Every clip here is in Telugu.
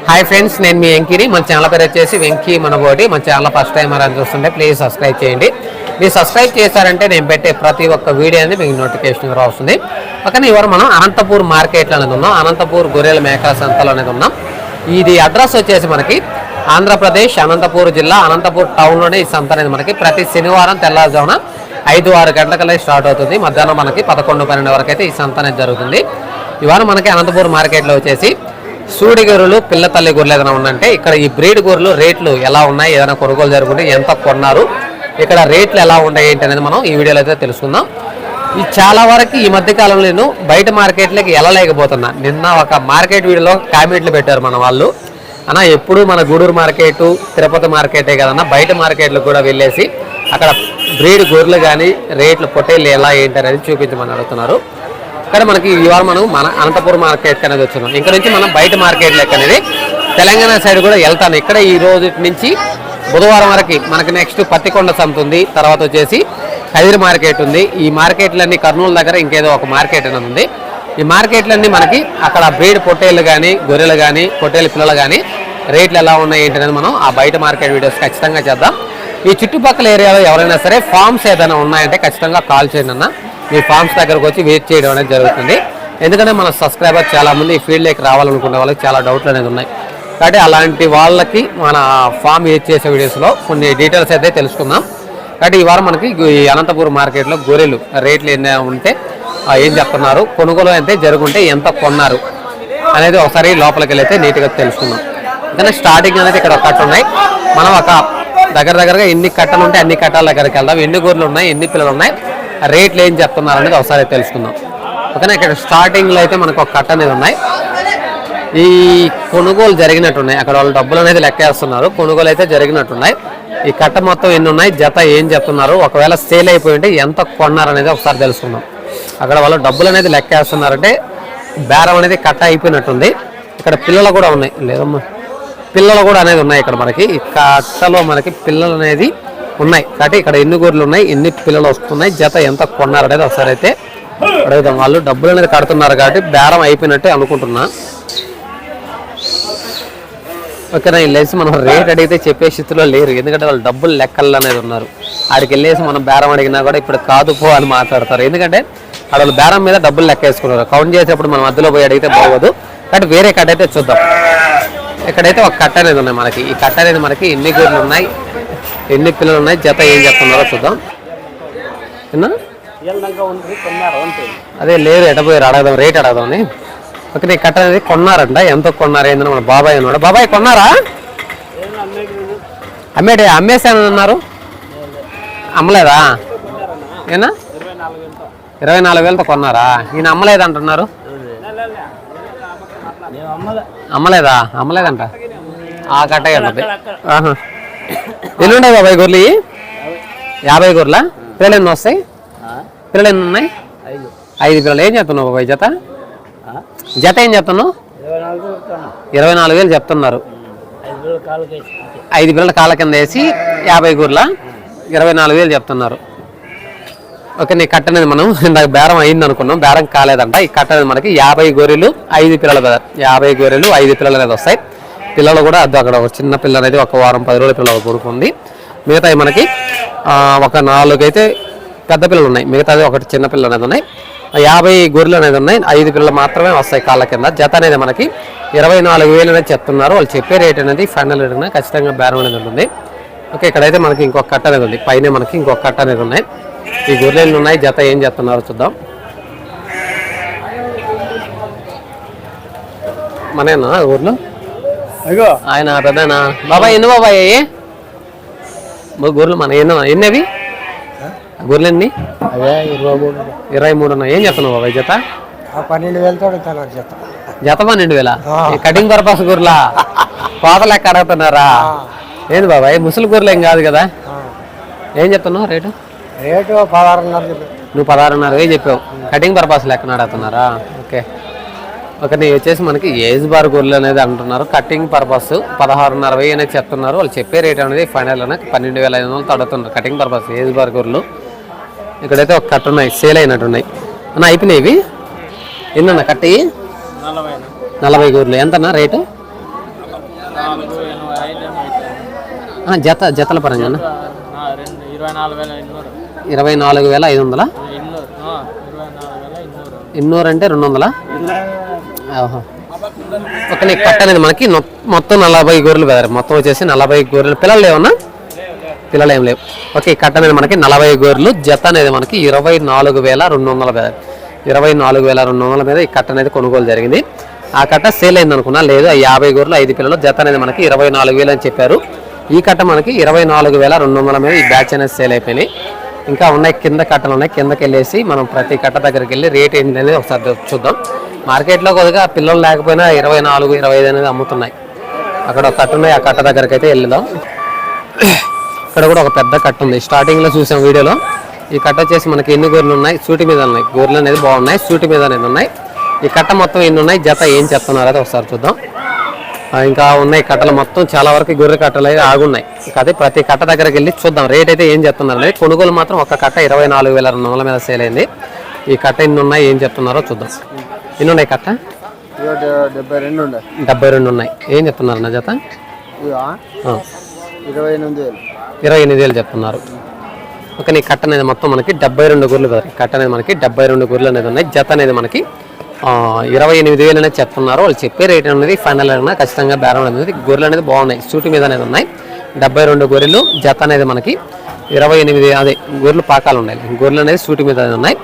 హాయ్ ఫ్రెండ్స్, నేను మీ వెంకీని. మన ఛానల్ పేరు వచ్చేసి వెంకీ మనబోటి. మన ఛానల్ ఫస్ట్ టైం అని చూస్తుంటే ప్లీజ్ సబ్స్క్రైబ్ చేయండి. మీరు సబ్స్క్రైబ్ చేశారంటే నేను పెట్టే ప్రతి ఒక్క వీడియో అనేది మీకు నోటిఫికేషన్ వస్తుంది. పక్కన ఇవాళ మనం అనంతపూర్ మార్కెట్లో అనేది ఉన్నాం. అనంతపూర్ గొర్రెల మేకల సంతలో అనేది ఉన్నాం. ఇది అడ్రస్ వచ్చేసి మనకి ఆంధ్రప్రదేశ్ అనంతపూర్ జిల్లా అనంతపూర్ టౌన్లోనే ఈ సంత అనేది మనకి ప్రతి శనివారం తెల్లవారుజామున 5-6 గంటలకల్లా స్టార్ట్ అవుతుంది. మధ్యాహ్నం మనకి 11-12 వరకు అయితే ఈ సంత అనేది జరుగుతుంది. ఇవాళ మనకి అనంతపూర్ మార్కెట్లో వచ్చేసి సూడి గొర్రెలు, పిల్ల తల్లి గొర్రెలు ఏదైనా ఉందంటే ఇక్కడ ఈ బ్రీడ్ గొర్రెలు రేట్లు ఎలా ఉన్నాయి, ఏదైనా కొనుగోలు జరుగుతుంటే ఎంత కొన్నారు, ఇక్కడ రేట్లు ఎలా ఉన్నాయి ఏంటి అనేది మనం ఈ వీడియోలో అయితే తెలుసుకుందాం. ఈ చాలా వరకు ఈ మధ్య కాలంలో నేను బయట మార్కెట్లకి వెళ్ళలేకపోతున్నా. నిన్న ఒక మార్కెట్ వీడియోలో కామెంట్లు పెట్టారు మన వాళ్ళు, అన్న ఎప్పుడు మన గూడూరు మార్కెట్, తిరుపతి మార్కెటే కదన్నా, బయట మార్కెట్లు కూడా వెళ్ళేసి అక్కడ బ్రీడ్ గొర్రెలు కానీ రేట్లు పొట్టేళ్ళు ఎలా ఏంటి అనేది చూపించమని అడుగుతున్నారు. ఇక్కడ మనకి ఇవాళ మనం మన అనంతపురం మార్కెట్ అనేది వచ్చినాం. ఇక్కడ నుంచి మనం బయట మార్కెట్ లెక్క అనేది తెలంగాణ సైడ్ కూడా వెళ్తాను. ఇక్కడ ఈ రోజు నుంచి బుధవారం వరకు మనకి నెక్స్ట్ పత్తికొండ సంత ఉంది, తర్వాత వచ్చేసి కదిరి మార్కెట్ ఉంది. ఈ మార్కెట్లన్నీ కర్నూలు దగ్గర ఇంకేదో ఒక మార్కెట్ అనేది ఉంది. ఈ మార్కెట్లన్నీ మనకి అక్కడ బ్రీడ్ పొట్టేళ్ళు కానీ, గొర్రెలు కానీ, పొట్టేళ్ళ పిల్లలు కానీ రేట్లు ఎలా ఉన్నాయి ఏంటనేది మనం ఆ బయట మార్కెట్ వీడియోస్ ఖచ్చితంగా చేద్దాం. ఈ చుట్టుపక్కల ఏరియాలో ఎవరైనా సరే ఫామ్స్ ఏదైనా ఉన్నాయంటే ఖచ్చితంగా కాల్ చేయండి అన్న. మీ ఫామ్స్ దగ్గరకు వచ్చి వెయిట్ చేయడం అనేది జరుగుతుంది. ఎందుకంటే మన సబ్స్క్రైబర్ చాలామంది ఈ ఫీల్డ్లోకి రావాలనుకునే వాళ్ళకి చాలా డౌట్లు అనేది ఉన్నాయి. కాబట్టి అలాంటి వాళ్ళకి మన ఫామ్ యూజ్ చేసే వీడియోస్లో కొన్ని డీటెయిల్స్ అయితే తెలుసుకుందాం. కాబట్టి ఈ వారం మనకి ఈ అనంతపురం మార్కెట్లో గొర్రెలు రేట్లు ఎన్ని ఉంటే ఏం చెప్తున్నారు, కొనుగోలు అయితే జరుగుంటే ఎంత కొన్నారు అనేది ఒకసారి లోపలికి వెళ్ళైతే నీట్గా తెలుసుకుందాం. ఎందుకంటే స్టార్టింగ్ అనేది ఇక్కడ ఒక కట్ట ఉన్నాయి. మనం ఒక దగ్గరగా ఎన్ని కట్టలు ఉంటే అన్ని కట్టాల దగ్గరికి వెళ్దాం. ఎన్ని గొర్రెలు ఉన్నాయి, ఎన్ని పిల్లలు ఉన్నాయి, రేట్లు ఏం చెప్తున్నారు అనేది ఒకసారి తెలుసుకుందాం. ఓకేనా. ఇక్కడ స్టార్టింగ్లో అయితే మనకు ఒక కట్ట అనేది ఉన్నాయి. ఈ కొనుగోలు జరిగినట్టున్నాయి, అక్కడ వాళ్ళు డబ్బులు అనేది లెక్కేస్తున్నారు. కొనుగోలు అయితే జరిగినట్టున్నాయి. ఈ కట్ట మొత్తం ఎన్ని ఉన్నాయి, జత ఏం చెప్తున్నారు, ఒకవేళ సేల్ అయిపోయి ఉంటే ఎంత కొన్నారు అనేది ఒకసారి తెలుసుకుందాం. అక్కడ వాళ్ళు డబ్బులు అనేది లెక్కేస్తున్నారంటే బేరం అనేది కట్ట అయిపోయినట్టుంది. ఇక్కడ పిల్లలు కూడా ఉన్నాయి, లేదమ్మా పిల్లలు కూడా అనేది ఉన్నాయి. ఇక్కడ మనకి ఈ కట్టలో మనకి పిల్లలు అనేది ఉన్నాయి. కాబట్టి ఇక్కడ ఎన్ని గొర్రెలు ఉన్నాయి, ఎన్ని పిల్లలు వస్తున్నాయి, జత ఎంత కొన్నారు అనేది ఒకసారి అయితే అడుగుదాం. వాళ్ళు డబ్బులు అనేది కడుతున్నారు కాబట్టి బేరం అయిపోయినట్టే అనుకుంటున్నా. ఓకేనా. వెళ్ళేసి మనం రేట్ అడిగితే చెప్పే స్థితిలో లేరు, ఎందుకంటే వాళ్ళు డబ్బులు లెక్కలు అనేది ఉన్నారు. ఆడికి వెళ్ళేసి మనం బేరం అడిగినా కూడా ఇప్పుడు కాదు పో అని మాట్లాడతారు. ఎందుకంటే వాళ్ళు బేరం మీద డబ్బులు లెక్క వేసుకున్నారు. కౌంట్ చేసేప్పుడు మనం మధ్యలో పోయి అడిగితే బాగోదు. కాబట్టి వేరే కట్ట అయితే చూద్దాం. ఇక్కడైతే ఒక కట్ట అనేది ఉన్నాయి మనకి. ఈ కట్ట అనేది మనకి ఎన్ని గొర్రెలు ఉన్నాయి, ఎన్ని పిల్లలు ఉన్నాయి, జత ఏం చెప్తున్నారో చూద్దాం. అదే లేదు ఎటపోయారు అడగదాం, రేట్ అడగదామని. ఓకే. నీ కట్ట అనేది కొన్నారంట, ఎంత కొన్నారు ఏందని మన బాబాయ్ అన్నాడు. బాబాయ్ కొన్నారా? అమ్మేసానని అన్నారు. అమ్మలేదా? ఏనా 24,000తో కొన్నారా? ఈయన అమ్మలేదంటున్నారు. అమ్మలేదంట. ఆ కట్ట ఎల్లుండే బాబాయ్ గొర్రెలు 50 గొర్రెల పిల్లలు ఎన్ని వస్తాయి? పిల్లలు ఎన్ని ఉన్నాయి? 5 పిల్లలు. ఏం చెప్తున్నావు బాబాయ్ జత? జత ఏం చెప్తున్నావు? 24,000 చెప్తున్నారు. 5 పిల్లల కాళ్ళ కింద వేసి 50 గొర్రెల 24,000 చెప్తున్నారు. ఓకే. నీ కట్ట అనేది మనం ఇందాక బేరం అయింది అనుకున్నాం, బేరం కాలేదంట. ఈ కట్ట అనేది మనకి 50 గొర్రెలు 5 పిల్లలు కదా, 50 గొర్రెలు 5 పిల్లలు అనేది వస్తాయి. పిల్లలు కూడా అక్కడ ఒక చిన్న పిల్ల అనేది ఒక వారం 10 రోజుల పిల్లలు కొడుకుంది. మిగతాయి మనకి ఒక 4 అయితే పెద్ద పిల్లలు ఉన్నాయి, మిగతాది ఒకటి చిన్న పిల్లలు అనేది ఉన్నాయి. 50 గొర్రెలు అనేది ఉన్నాయి. 5 పిల్లలు మాత్రమే వస్తాయి కాళ్ళ కింద. జత అనేది మనకి 24,000 అనేది చెప్తున్నారు. వాళ్ళు చెప్పే రేట్ అనేది ఫైనల్ రేట్ అనేది ఖచ్చితంగా బేరం అనేది ఉంటుంది. ఓకే. ఇక్కడైతే మనకి ఇంకొక కట్ట అనేది ఉంది, పైన మనకి ఇంకొక కట్ట అనేది ఉన్నాయి. ఈ గొర్రెలు ఉన్నాయి, జత ఏం చెప్తున్నారో చూద్దాం. మనేనా ఊర్లో ఆయన పెద్దనా? బాబాయ్ ఎన్ని బాబాయ్ గొర్రెలు మన ఎన్నవి గొర్రెలు ఎన్ని? 23 ఉన్నాయి. ఏం చెప్తున్నావు బాబాయ్ జత? 12,000 జత 12,000. కటింగ్ పర్పస్ గొర్రెలా? కోత లెక్క అడుగుతున్నారా? ఏంది బాబాయ్ ముసలి గొర్రెలు ఏం కాదు కదా? ఏం చెప్తున్నావు రేటు? 16,500. నువ్వు 16,500 చెప్పావు. కటింగ్ పర్పస్ లెక్కన అడుగుతున్నారా? ఓకే. ఒకటి వచ్చేసి మనకి ఏజ్ బార్ గొర్రెలు అనేది అంటున్నారు. కటింగ్ పర్పస్ 16,500 అనేది చెప్తున్నారు. వాళ్ళు చెప్పే రేట్ అనేది ఫైనల్ అనేది 12,500 అడుగుతున్నారు. కటింగ్ పర్పస్ ఏజ్ బార్ గొర్రెలు. ఇక్కడైతే ఒక కట్ట ఉన్నాయి, సేల్ అయినట్టున్నాయి అన్న. అయిపోయినాయి ఇవి. ఎన్నన్నా కట్టి? 40 గొర్రెలు. ఎంతన్నా రేటు? జతల పరంగా 24,500. ఇన్నూరు అంటే 200. ఓహో. ఒక నీ కట్ట అనేది మనకి మొత్తం 40 గొర్రెలు పెదారు. మొత్తం వచ్చేసి 40 గొర్రెలు. పిల్లలు ఏమన్నా? పిల్లలు ఏం లేవు. ఓకే, ఈ కట్ట అనేది మనకి 40 గొర్రెలు. జత అనేది మనకి 24,200 పెదారు. 24,200 మీద ఈ కట్ట అనేది కొనుగోలు జరిగింది. ఆ కట్ట సేల్ అయింది అనుకున్నా, లేదు 50 గొర్రెలు 5 పిల్లలు. జత అనేది మనకి 24,000 అని చెప్పారు. ఈ కట్ట మనకి 24,200 మీద ఈ బ్యాచ్ అనేది సేల్ అయిపోయినాయి. ఇంకా ఉన్నాయి కింద కట్టలు ఉన్నాయి. కిందకి వెళ్ళేసి మనం ప్రతి కట్ట దగ్గరికి వెళ్ళి రేట్ ఏంటి అనేది ఒకసారి చూద్దాం. మార్కెట్లో కొద్దిగా పిల్లలు లేకపోయినా 24, 25 అనేది అమ్ముతున్నాయి. అక్కడ ఒక కట్ట ఉన్నాయి, ఆ కట్ట దగ్గరికి అయితే వెళ్దాం. ఇక్కడ కూడా ఒక పెద్ద కట్ట ఉంది, స్టార్టింగ్లో చూసాం వీడియోలో. ఈ కట్ట వచ్చేసి మనకి ఎన్ని గొర్రెలు ఉన్నాయి? సూటి మీద ఉన్నాయి. గొర్రెలు అనేది బాగున్నాయి, సూటి మీద అనేది ఉన్నాయి. ఈ కట్ట మొత్తం ఎన్ని ఉన్నాయి? జత ఏం చెప్తున్నారు అది ఒకసారి చూద్దాం. ఇంకా ఉన్నాయి కట్టలు మొత్తం చాలా వరకు గొర్రె కట్టలు అయితే ఆగున్నాయి. అదే ప్రతి కట్ట దగ్గరికి వెళ్ళి చూద్దాం రేట్ అయితే ఏం చెప్తున్నారు అనేది. కొనుగోలు మాత్రం ఒక కట్ట 24,200 మీద సేల్ అయింది. ఈ కట్ట ఎన్ని ఉన్నాయి ఏం చెప్తున్నారో చూద్దాం. ఎన్ని ఉన్నాయి కట్ట? 72 ఉన్నాయి. ఏం చెప్తున్నారు నా జత? 28,000 చెప్తున్నారు. ఓకే, నీ కట్ట అనేది మొత్తం మనకి 72 గొర్రెలు కదా. కట్ట అనేది మనకి 72 గొర్రెలు అనేది ఉన్నాయి. జత అనేది మనకి 28,000 అనేది చెప్తున్నారు. వాళ్ళు చెప్పే రేట్ అనేది ఫైనల్ అయినా ఖచ్చితంగా బేరం అనేది. గొర్రెలు అనేది బాగున్నాయి, సూటి మీద అనేది ఉన్నాయి. 72 గొర్రెలు. జత అనేది మనకి 28, అదే గొర్రెలు పాకాలు ఉన్నాయి. గొర్రెలు అనేది సూటి మీద ఉన్నాయి.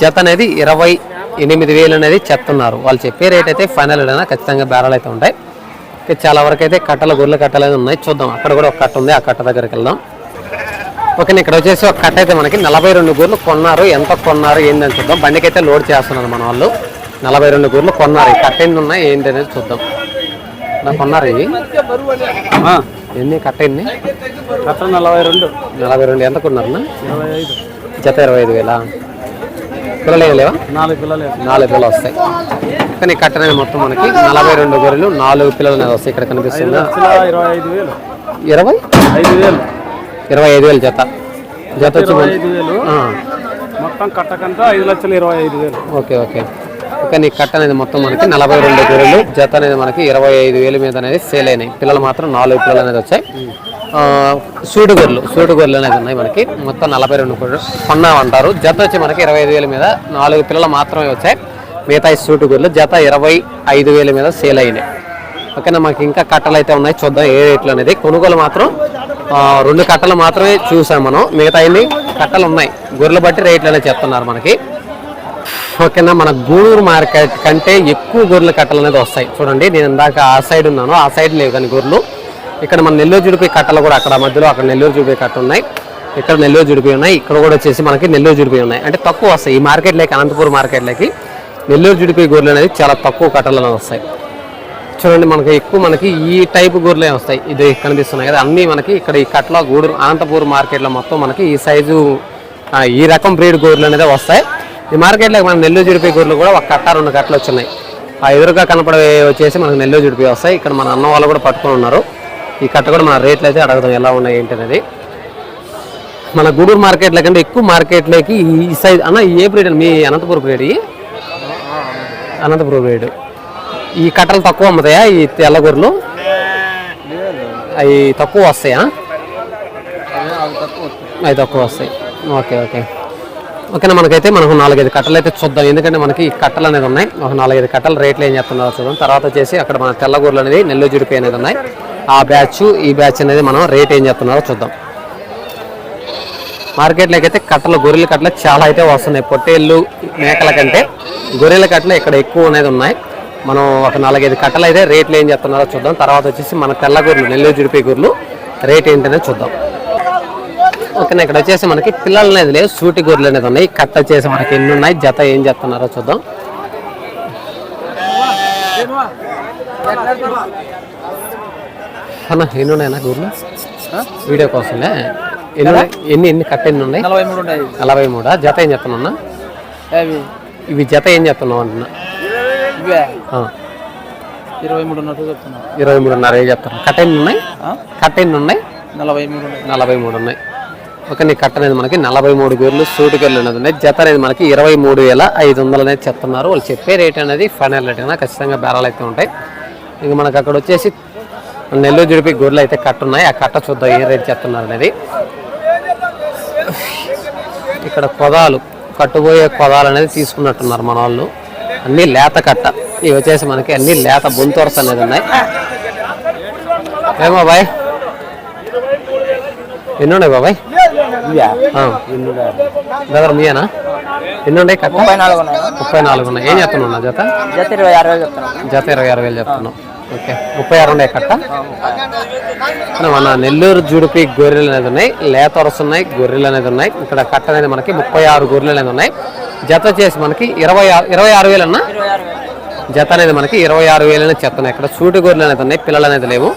జత అనేది 28,000 అనేది చెప్తున్నారు. వాళ్ళు చెప్పే రేట్ అయితే ఫైనల్ అయినా ఖచ్చితంగా బేరాలు అయితే ఉంటాయి. చాలా వరకు అయితే కట్టలు గొర్రెల కట్టలు అయితే ఉన్నాయి. చూద్దాం. అక్కడ కూడా ఒక కట్ట ఉంది, ఆ కట్ట దగ్గరికి వెళ్దాం. ఓకే, ఇక్కడ వచ్చేసి ఒక కట్ట అయితే మనకి 42 గొర్రెలు కొన్నారు. ఎంత కొన్నారు ఏంటని చూద్దాం. బండికి అయితే లోడ్ చేస్తున్నారు మన వాళ్ళు. 42 గొర్రెలు కొన్నారు. ఈ కట్ట ఎన్ని ఉన్నాయి ఏంటి అనేది చూద్దాం. నాకు కొన్నారు ఇవి ఎన్ని? కట్ట ఎన్ని? కట్ట 42. ఎంత కొన్నారు? జత 25,000. పిల్లలు ఏం లేవా? 4 పిల్లలు వస్తాయి. కానీ కట్ట అనేది మొత్తం మనకి 42 గొర్రెలు, 4 పిల్లలు అనేది వస్తాయి. ఇక్కడ కనిపిస్తుంది 25,000 జత. జత వచ్చి మొత్తం కట్టకంతా 5,25,000. ఓకే. కానీ కట్ట అనేది మొత్తం మనకి 42 గొర్రెలు. జత అనేది మనకి 25,000 మీద అనేది సేల్ అయినాయి. పిల్లలు మాత్రం 4 పిల్లలు అనేది వచ్చాయి. సూటు గొర్రెలు అనేది ఉన్నాయి మనకి. మొత్తం 42 గొర్రెలు కొన్నామంటారు. జత వచ్చి మనకి 25,000 మీద 4 పిల్లలు మాత్రమే వచ్చాయి. మిగతా సూటు గొర్రెలు జత 25,000 మీద సేల్ అయినాయి. ఓకేనా, మనకి ఇంకా కట్టలు అయితే ఉన్నాయి. చూద్దాం ఏ రేట్లు అనేది. కొనుగోలు మాత్రం 2 కట్టలు మాత్రమే చూసాం మనం. మిగతా అన్ని కట్టలు ఉన్నాయి. గొర్రెలు బట్టి రేట్లు అనేది చెప్తున్నారు మనకి. ఓకేనా, మన గూడూరు మార్కెట్ కంటే ఎక్కువ గొర్రెల కట్టలు అనేది వస్తాయి. చూడండి, నేను ఇందాక ఆ సైడ్ ఉన్నాను, ఆ సైడ్ లేవు కానీ గొర్రెలు. ఇక్కడ మన నెల్లూరు జుడిపి కట్టలు కూడా అక్కడ మధ్యలో అక్కడ నెల్లూరు జుడిపి కట్ట ఉన్నాయి. ఇక్కడ నెల్లూరు జుడిపి ఉన్నాయి. ఇక్కడ కూడా వచ్చేసి మనకి నెల్లూరు జుడిపి ఉన్నాయి. అంటే తక్కువ వస్తాయి. ఈ మార్కెట్లోకి, అనంతపురం మార్కెట్లోకి నెల్లూరు జుడిపి గొర్రెలు అనేది చాలా తక్కువ కట్టలు అనేది వస్తాయి. చూడండి, మనకి ఎక్కువ మనకి ఈ టైపు గొర్రెలే వస్తాయి. ఇది కనిపిస్తున్నాయి కదా, అన్నీ మనకి ఇక్కడ ఈ కట్టలో గూడూరు అనంతపురం మార్కెట్లో మొత్తం మనకి ఈ సైజు ఈ రకం బ్రీడ్ గొర్రెలు అనేది వస్తాయి. ఈ మార్కెట్లో మన నెల్లూరు జుడిపి గొర్రెలు కూడా ఒక కట్ట 2 కట్టలు వచ్చినాయి. ఆ ఎదురుగా కనపడే వచ్చేసి మనకు నెల్లూరు జుడిపి వస్తాయి. ఇక్కడ మన అన్న వాళ్ళు కూడా పట్టుకొని ఉన్నారు. ఈ కట్ట కూడా మన రేట్లు అయితే అడగదాం ఎలా ఉన్నాయి ఏంటి అనేది. మన గూడూరు మార్కెట్లో కంటే ఎక్కువ మార్కెట్లోకి ఈ సైజ్ అన్న ఏ బ్రీడ్? మీ అనంతపురం బ్రీడ్? అనంతపురం బ్రీడ్. ఈ కట్టలు తక్కువ అమ్ముతాయా? ఈ తెల్ల గొర్రెలు అవి తక్కువ వస్తాయా? అవి తక్కువ వస్తాయి. ఓకేనా, మనకైతే మనకు 4-5 కట్టలు అయితే చూద్దాం. ఎందుకంటే మనకి ఈ కట్టలు అనేది ఉన్నాయి. ఒక 4-5 కట్టలు రేట్లు ఏం చెప్తున్నారో చూద్దాం. తర్వాత వచ్చేసి అక్కడ మన తెల్ల గొర్రెలు అనేది నెల్లూరు జుడిపి అనేది ఉన్నాయి. ఆ బ్యాచ్ ఈ బ్యాచ్ అనేది మనం రేట్ ఏం చెప్తున్నారో చూద్దాం. మార్కెట్లోకి అయితే కట్టలు గొర్రెల కట్టలు చాలా అయితే వస్తున్నాయి. పొట్టేళ్ళు మేకల కంటే గొర్రెల కట్టలు ఇక్కడ ఎక్కువ అనేది ఉన్నాయి. మనం ఒక 4-5 కట్టలు అయితే రేట్లు ఏం చెప్తున్నారో చూద్దాం. తర్వాత వచ్చేసి మన తెల్ల గొర్రెలు నెల్లూరు జుడిపి గొర్రెలు రేట్ ఏంటనేది చూద్దాం. ఓకేనా, ఇక్కడ వచ్చేసి మనకి పిల్లలు అనేది లేదు, సూటి గొర్రెలు అనేది ఉన్నాయి. కట్ట వచ్చేసి మనకి ఎన్ని ఉన్నాయి, జత ఏం చెప్తున్నారో చూద్దాం. అన్న ఎన్ని ఉన్నాయన్నా గొర్రెలు? వీడియో కోసమే ఎన్ని కట్ట ఎన్ని ఉన్నాయి? 43. జత ఏం చెప్తున్నా? ఇవి జత ఏం చెప్తున్నావు అంటున్నా? 23.5 ఏం చెప్తాను. కట్ట ఎన్ని ఉన్నాయి? 43 ఉన్నాయి. ఓకే, నీ కట్ట అనేది మనకి 43 గొర్రెలు సూటి గొర్రెలు అనేది ఉన్నాయి. జత అనేది మనకి 23,500 అనేది చెప్తున్నారు. వాళ్ళు చెప్పే రేట్ అనేది ఫైనల్ రేట్ అయినా ఖచ్చితంగా బేరాలు అయితే ఉంటాయి. ఇంకా మనకు అక్కడ వచ్చేసి నెల్లూరు జుడిపి గొర్రెలు అయితే కట్ట ఉన్నాయి. ఆ కట్ట చూద్దాం ఏ రేట్ చెప్తున్నారు అనేది. ఇక్కడ కొదాలు కట్టుబోయే కొదాలు అనేది తీసుకున్నట్టున్నారు మన వాళ్ళు. అన్ని లేత కట్ట. ఇవి వచ్చేసి మనకి అన్ని లేత బొంతొరస అనేది ఉన్నాయి. ఏమో బాయ్ ఎన్ని ఉన్నాయి బాబాయ్? బ్రదర్ మీయేనా? ఎన్ని ఉన్నాయి కట్ట? 34 ఉన్నాయి. ఏం చెప్తున్నావు జత? జత 26,000 చెప్తున్నావు. ఓకే 36 ఉన్నాయి కట్ట. మన నెల్లూరు జుడిపి గొర్రెలు అనేది ఉన్నాయి. లేత వరస ఉన్నాయి, గొర్రెలు అనేది ఉన్నాయి. ఇక్కడ కట్ట అనేది మనకి 36 గొర్రెలు అనేది ఉన్నాయి. జత చేసి మనకి 26,000 అన్న జత అనేది మనకి 26,000 అనేది చెప్తున్నాయి. ఇక్కడ సూటి గొర్రెలు అనేది ఉన్నాయి, పిల్లలు అనేది లేవు.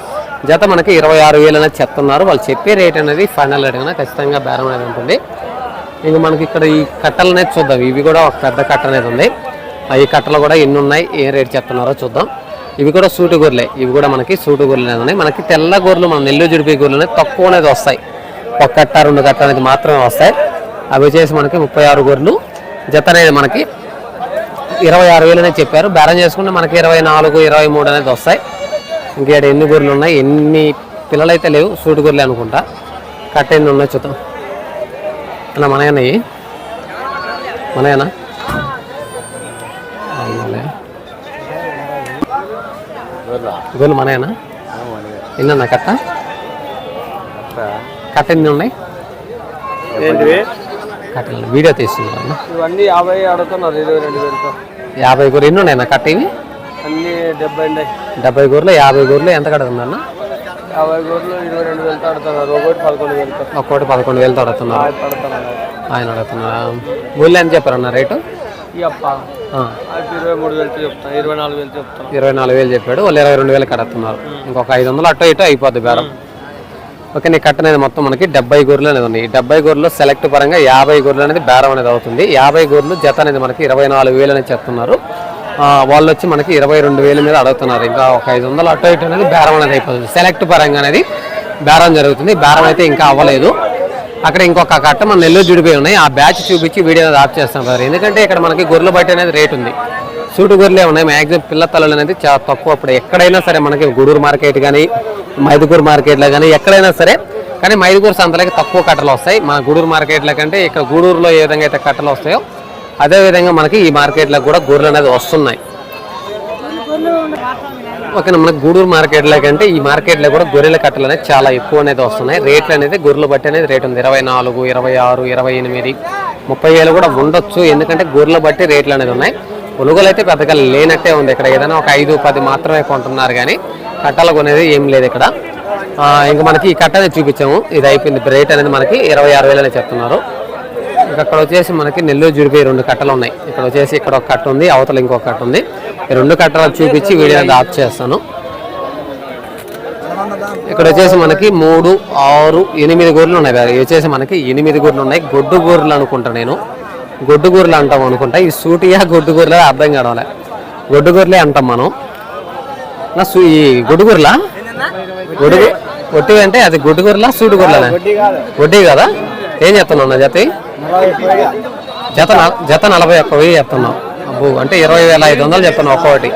జత మనకి 26,000 అనేది చెప్తున్నారు. వాళ్ళు చెప్పే రేట్ అనేది ఫైనల్ రేట్ అనేది ఖచ్చితంగా బేరం అనేది ఉంటుంది. ఇంక మనకి ఇక్కడ ఈ కట్టలు అనేది చూద్దాం. ఇవి కూడా ఒక పెద్ద కట్ట అనేది ఉంది. ఈ కట్టలు కూడా ఎన్ని ఉన్నాయి, ఏ రేట్ చెప్తున్నారో చూద్దాం. ఇవి కూడా సూటి గొర్రెలే. ఇవి కూడా మనకి సూటి గొర్రెలు అనేది ఉన్నాయి. మనకి తెల్ల గొర్రెలు మన నెల్లూరు జుడిపి గొర్రెలు అనేది తక్కువ అనేది వస్తాయి. ఒక కట్ట 2 కట్ట అనేది మాత్రమే వస్తాయి. అవి వచ్చేసి మనకి 36 గొర్రెలు. జత అనేది మనకి 26,000 అనేది చెప్పారు. బేరం చేసుకుంటే మనకి 24, 23 అనేది వస్తాయి. ఇంకా ఎన్ని గొర్రెలు ఉన్నాయి, ఎన్ని పిల్లలు అయితే లేవు, సూటి గొర్రెలు అనుకుంటా. కట్ట ఎన్ని ఉన్నాయి చూద్దాం. అలా మనయన్నాయి మనయనా గొర్రెలు మనయనా? ఎన్నన్నా కట్ట? కట్ట ఎన్ని ఉన్నాయి? కట్టలు వీడియో తీస్తున్నారు. ఇవన్నీ 50 అడుగుతున్నారు. 22,000. 50 గొర్రెలు ఎన్ని ఉన్నాయన్నా కట్ట? ఇవి అన్ని 70 ఉన్నాయి. 70 గొర్రెలు. 50 గొర్రెలు ఎంత కడుతుందన్న? 50 గొర్రెలు 22,000 అడుగుతున్నారు. ఒక్కోటి 11,000 అడుగుతున్నారు. ఆయన అడుగుతున్నా. గొర్రెలు ఎంత చెప్పారన్న రేటు? 24,000 చెప్పాడు. వాళ్ళు 22,000 కడుతున్నారు. ఇంకొక 500 అటు ఇటు అయిపోద్ది బేరం. ఓకే నీ కట్ట అనేది మొత్తం మనకి 70 గొర్రెలు అనేది ఉన్నాయి. 70 గొర్రెలు సెలెక్ట్ పరంగా 50 గొర్రెలు అనేది బేరం అనేది అవుతుంది. 50 గొర్రెలు జత అనేది మనకి 24,000 అనేది చెప్తున్నారు. వాళ్ళు వచ్చి మనకి 22,000 మీద అడుగుతున్నారు. ఇంకా ఒక 500 అటు ఇటు అనేది బేరం అనేది అయిపోతుంది. సెలెక్ట్ పరంగా అనేది బేరం జరుగుతుంది. బేరం అయితే ఇంకా అవ్వలేదు. అక్కడ ఇంకొక కట్ట మన నెల్లూరు జుడిపోయి ఉన్నాయి. ఆ బ్యాచ్ చూపించి వీడియో అనేది ఆఫ్ చేస్తాం సార్. ఎందుకంటే ఇక్కడ మనకి గొర్రెల బట్టి అనేది రేట్ ఉంది. సూటు గొర్రెలే ఉన్నాయి. మ్యాక్సిమం పిల్ల తలలు అనేది చాలా తక్కువ. అప్పుడు ఎక్కడైనా సరే మనకి గూడూరు మార్కెట్ కానీ మైదుకూరు మార్కెట్లో కానీ ఎక్కడైనా సరే కానీ మైదుకూరు సంతలకి తక్కువ కట్టలు వస్తాయి. మన గూడూరు మార్కెట్లో కంటే ఇక్కడ గూడూరులో ఏ విధంగా అయితే కట్టలు వస్తాయో అదేవిధంగా మనకి ఈ మార్కెట్లో కూడా గొర్రెలు అనేది వస్తున్నాయి. ఓకేనా మనకి గూడూరు మార్కెట్లో కంటే ఈ మార్కెట్లో కూడా గొర్రెల కట్టలు అనేది చాలా ఎక్కువ అనేది వస్తున్నాయి. రేట్లు అనేది గొర్రెలు బట్టి అనేది రేట్ ఉంది. 24, 26, 28, 30,000 కూడా ఉండొచ్చు. ఎందుకంటే గొర్రెల బట్టి రేట్లు అనేది ఉన్నాయి. కొనుగోలు అయితే పెద్దగా లేనట్టే ఉంది. ఇక్కడ ఏదైనా ఒక 5, 10 మాత్రమే కొంటున్నారు కానీ కట్టలు కొనేది ఏం లేదు ఇక్కడ. ఇంకా మనకి ఈ కట్ట అనేది చూపించాము. ఇది అయిపోయింది. రేట్ అనేది మనకి 26,000 అనేది చెప్తున్నారు. ఇంకా అక్కడ వచ్చేసి మనకి నెల్లూరు జుడిపోయి 2 కట్టలు ఉన్నాయి. ఇక్కడ వచ్చేసి ఇక్కడ ఒక కట్ట ఉంది, అవతల ఇంకొక కట్ట ఉంది. ఈ 2 కట్టలు చూపించి వీడియో అనేది ఆఫ్ చేస్తాను. ఇక్కడ వచ్చేసి మనకి 3, 6, 8 గొర్రెలు ఉన్నాయి. ఇవి వచ్చేసి మనకి 8 గొర్రెలు ఉన్నాయి. గొడ్డు గొర్రెలు అనుకుంటా నేను. గొడ్డు గొర్రెలు అంటాం అనుకుంటా. ఈ సూటిగా గొడ్డు గొర్రెలు అర్థం కావలే. గొడ్డు గొర్రెలే అంటాం మనం. ఈ గొడ్డు గొర్రెలా? ఒట్టి అంటే అది గొడ్డు గొర్రెలా సూటి గొర్రెలా? వడ్డీ కదా. ఏం చెప్తున్నావు జత 41,000 చెప్తున్నావు. అబ్బో అంటే 20,500 చెప్తున్నావు ఒక్కొక్కటి.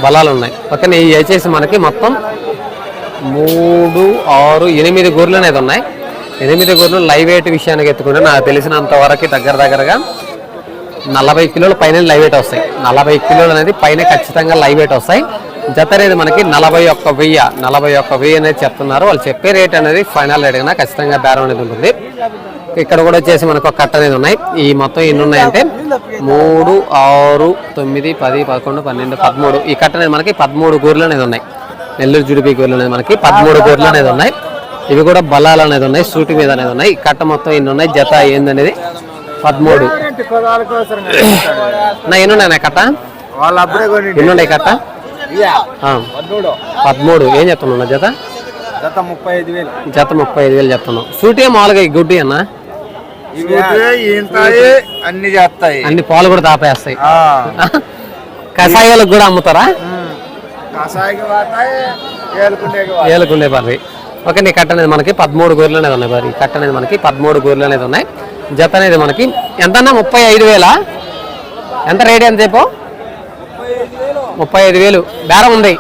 బలాలు ఉన్నాయి. ఓకే ఇవి వచ్చేసి మనకి మొత్తం 3, 6, 8 గొర్రెలు అనేది ఉన్నాయి. 8 గొర్రెలు లైవ్ వెయిట్ విషయానికి ఎత్తుకుంటే నాకు తెలిసినంత వరకు దగ్గరగా 40 కిలోల పైన లైవ్ వెయిట్ వస్తాయి. 40 కిలోలు అనేది పైన ఖచ్చితంగా లైవ్ వెయిట్ వస్తాయి. జత అనేది మనకి 41,000 అనేది చెప్తున్నారు. వాళ్ళు చెప్పే రేట్ అనేది ఫైనల్ రేట్ కన్నా ఖచ్చితంగా బేరం అనేది ఉంటుంది. ఇక్కడ కూడా వచ్చేసి మనకు ఒక కట్ట అనేది ఉన్నాయి. ఈ మొత్తం ఎన్ని ఉన్నాయంటే 3, 6, 9, 10, 11, 12, 13. ఈ కట్ట అనేది మనకి 13 గొర్రెలు అనేది ఉన్నాయి. నెల్లూరు జుడిపి గొర్రెలు అనేది మనకి 13 గొర్రెలు అనేది ఉన్నాయి. ఇవి కూడా బలాలు అనేది ఉన్నాయి. సూటి మీద అనేది ఉన్నాయి. ఈ కట్ట మొత్తం ఎన్ని ఉన్నాయి, జత ఏందనేది 13. ఎన్ని ఉన్నాయి కట్ట? ఎన్ని ఉన్నాయి కట్ట? 13. ఏం చెప్తున్నా జత? జత 35,000. జత 35,000 చెప్తున్నావు. సూటి మామూలుగా ఈ గుడ్డి అన్న అన్ని చేస్తాయి. అన్ని పాలు కూడా తాపేస్తాయి. కషాయాలకు కూడా అమ్ముతారా? ఏలుకుండే బర్రి. ఓకే నీ కట్ట అనేది మనకి 13 గొర్రెలు అనేది ఉన్నాయి. బర్రి కట్ట అనేది మనకి 13 గొర్రెలు అనేది ఉన్నాయి. జత అనేది మనకి ఎంతన్నా 35,000. ఎంత రేట్ ఎంత చెప్పు? 35,000 బేరం ఉంది.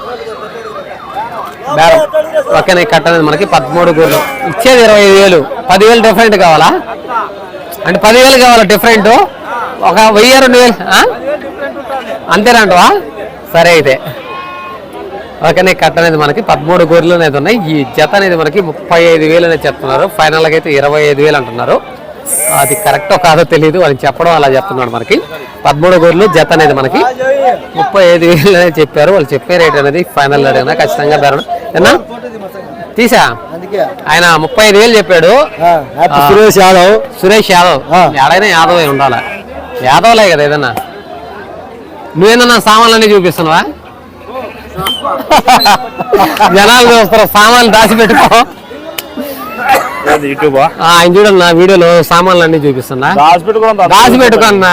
బేరం ఓకేనా. ఈ కట్ట అనేది మనకి 13 గొర్రెలు ఇచ్చేది 25,000. 10,000 డిఫరెంట్ కావాలా అంటే 10,000 కావాలా డిఫరెంట్? ఒక 1,000 2,000 అంతేనంటవా? సరే అయితే ఓకేనా. ఈ కట్ట అనేది మనకి 13 గొర్రెలు అనేది ఉన్నాయి. ఈ జత అనేది మనకి 35,000 అనేది చెప్తున్నారు. ఫైనల్గా అయితే 25,000 అంటున్నారు. అది కరెక్టో కాదో తెలియదు, అని చెప్పడం అలా చెప్తున్నాడు. మనకి 13 గొర్రెలు జత అనేది మనకి 35,000 అనేది చెప్పారు. వాళ్ళు చెప్పే రేట్ అనేది ఫైనల్ రేట్ అయినా ఖచ్చితంగా బేరం ఏనా తీసా. ఆయన 35,000 చెప్పాడు. సురేష్ యాదవ్ ఎడైనా యాదవ్ ఉండాలా, యాదవ్లే కదా ఏదన్నా. నువ్వేదన్నా సామాన్లన్నీ చూపిస్తున్నావా? జనాలు చూస్తారు సామాన్లు దాచిపెట్టుకో. ఆయన చూడండి నా వీడియోలో సామాన్లు అన్ని చూపిస్తున్నా, దాచిపెట్టుకో అన్నా.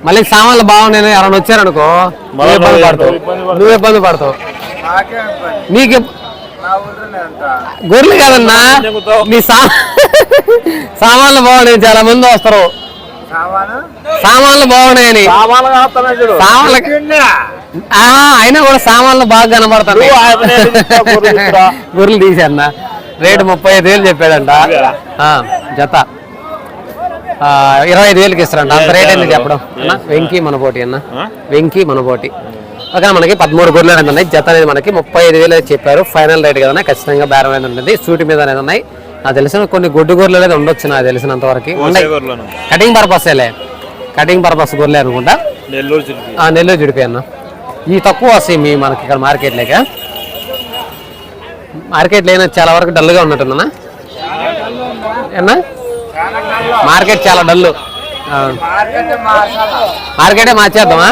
మళ్ళీ సామాన్లు బాగున్నాయి ఎవరైనా వచ్చారనుకో నువ్వు ఇబ్బంది పడతావు. నీకు గొర్రెలు కాదన్నా, నీ సామాన్లు బాగున్నాయి, చాలా మంది వస్తారు సామాన్లు బాగున్నాయని. అయినా కూడా సామాన్లు బాగా కనబడతాను. గొర్రెలు తీసా రేటు 35,000 చెప్పాడంట. జత 25,000కి ఇస్తారంట. అంత రేట్ ఎందుకు చెప్పడం అన్న? వెంకీ మనపోటి అన్న, వెంకీ మనపోటి. ఓకే మనకి 13 గొర్రెలు అనేది ఉన్నాయి. జత అనేది మనకి 35,000 చెప్పారు. ఫైనల్ రేట్ కదా, ఖచ్చితంగా బేరం అనేది ఉంటుంది. సూటి మీద అనేది ఉన్నాయి. నాకు తెలిసిన కొన్ని గొడ్డు గొర్రెలు అనేది ఉండొచ్చు, నాకు తెలిసినంత వరకు ఉన్నాయి. కటింగ్ పర్పస్లే, కటింగ్ పర్పస్ గొర్రెలు అనుకుంటా. నెల్లూరు జిడిపి అన్న. ఈ తక్కువ వస్తాయి మీ మనకి ఇక్కడ మార్కెట్లోక. మార్కెట్లో అయినా చాలా వరకు డల్గా ఉన్నట్టుందన్నా ఏమన్నా? మార్కెట్ చాలా డల్లు. మార్కెటే మార్చేద్దామా?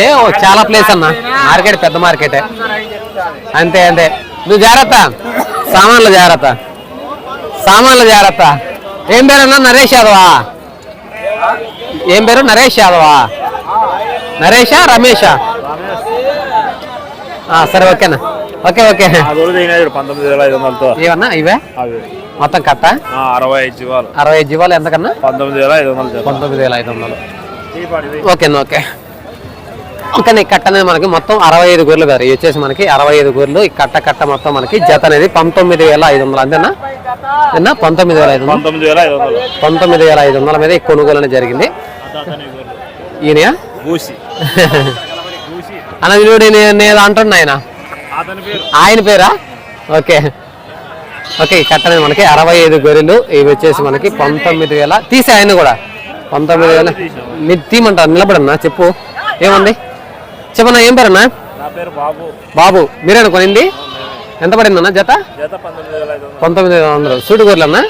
ఏ చాలా ప్లేస్ అన్న, మార్కెట్ పెద్ద మార్కెటే. అంతే అంతే. నువ్వు జాగ్రత్త, సామాన్లు జాగ్రత్త, సామాన్లు జాగ్రత్త. ఏం పేరు అన్నా? నరేష్ యాదవా? ఏం పేరు? నరేష్ యాదవా? నరేషా రమేషా? సరే ఓకేనా. Okay okay. ఏమన్నా ఇవే మొత్తం కట్ట 65 జీవాలు. ఎంతకన్నా? 19,500. ఓకేనా ఓకే. ఓకే ఈ కట్ట అనేది మనకి మొత్తం 65 గొర్రెలు గారు. ఇవి వచ్చేసి మనకి 65 గొర్రెలు. ఈ కట్ట మొత్తం మనకి జత అనేది 19,500. అంతేనా? 19,500 మీద ఈ కొనుగోలు అనేది జరిగింది. ఈయన అన్న వీడు నేను అంటున్నా ఆయన పేరా? Okay okay. ఈ కట్ట అనేది మనకి 65 గొర్రెలు. ఇవి వచ్చేసి మనకి 19,000 తీసే. ఆయన కూడా 19,000 మీరు తీయమంటారు. నిలబడన్నా చెప్పు ఏముంది చెప్పన్నా. ఏం పేరన్నా? బాబు. మీరేనా కొనింది? ఎంత పడిందన్నా జత? 19,500. సూటి గొర్రెలు అన్నా?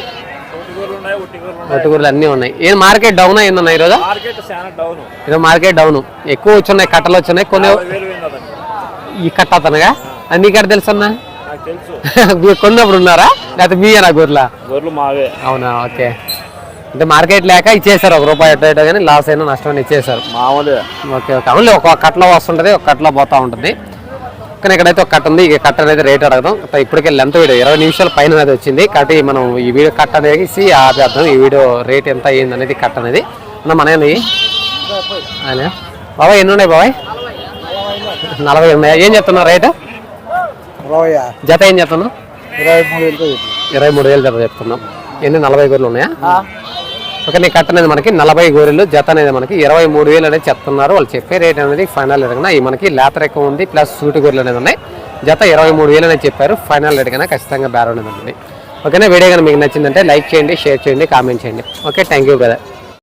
ఒట్టి గొర్రెలు అన్నీ ఉన్నాయి. ఏం మార్కెట్ డౌన్ అయిందన్నా ఈరోజు? ఈరోజు మార్కెట్ డౌన్. ఎక్కువ వచ్చున్నాయి, కట్టలు వచ్చున్నాయి కొన్ని. ఈ కట్ట అతనుగా అన్ని కట్ట తెలుసు అన్నా? కొన్నప్పుడు ఉన్నారా లేకపోతే మీయేనా గొర్రెల? అవునా? ఓకే. అంటే మార్కెట్ లేక ఇచ్చేసారు, ₹1 అటు కానీ లాస్ అయినా నష్టం ఇచ్చేసారు. Okay okay. అవును, ఒక కట్టలో వస్తుంటుంది, ఒక కట్టలో పోతూ ఉంటుంది. కానీ ఇక్కడైతే ఒక కట్ట ఉంది. ఈ కట్ట అనేది రేట్ అడగదాం. ఇప్పటికే లెంత్ వీడియో 20 నిమిషాల పైన అనేది వచ్చింది. కాబట్టి మనం ఈ వీడియో కట్ట అనేది ఆపేద్దాం. ఈ వీడియో రేట్ ఎంత అయ్యింది అనేది కట్ట అనేది మనవి ఆయన. బాబాయ్ ఎన్ని ఉన్నాయి బాబాయ్? 40 ఉన్నాయా? ఏం చెప్తున్నా రేటు? జత ఏం చెప్తున్నావు? 23,000 జత చెప్తున్నాం. ఎన్ని 40 గొర్రెలు ఉన్నాయా? ఓకే. నీ కట్ట అనేది మనకి 40 గొర్రెలు. జత అనేది మనకి 23,000 అనేది చెప్తున్నారు. వాళ్ళు చెప్పే రేట్ అనేది ఫైనల్ రేట్ కన్నా. ఈ మనకి లేతర్ ఎక్కువ ఉంది, ప్లస్ సూటి గొర్రెలు అనేది ఉన్నాయి. జత 23,000 అనేది చెప్పారు. ఫైనల్ రేట్ కన్నా ఖచ్చితంగా బేరం అనేది ఉంటుంది. ఓకేనా. వీడియో కానీ మీకు నచ్చిందంటే లైక్ చేయండి, షేర్ చేయండి, కామెంట్ చేయండి. Okay, thank you brother.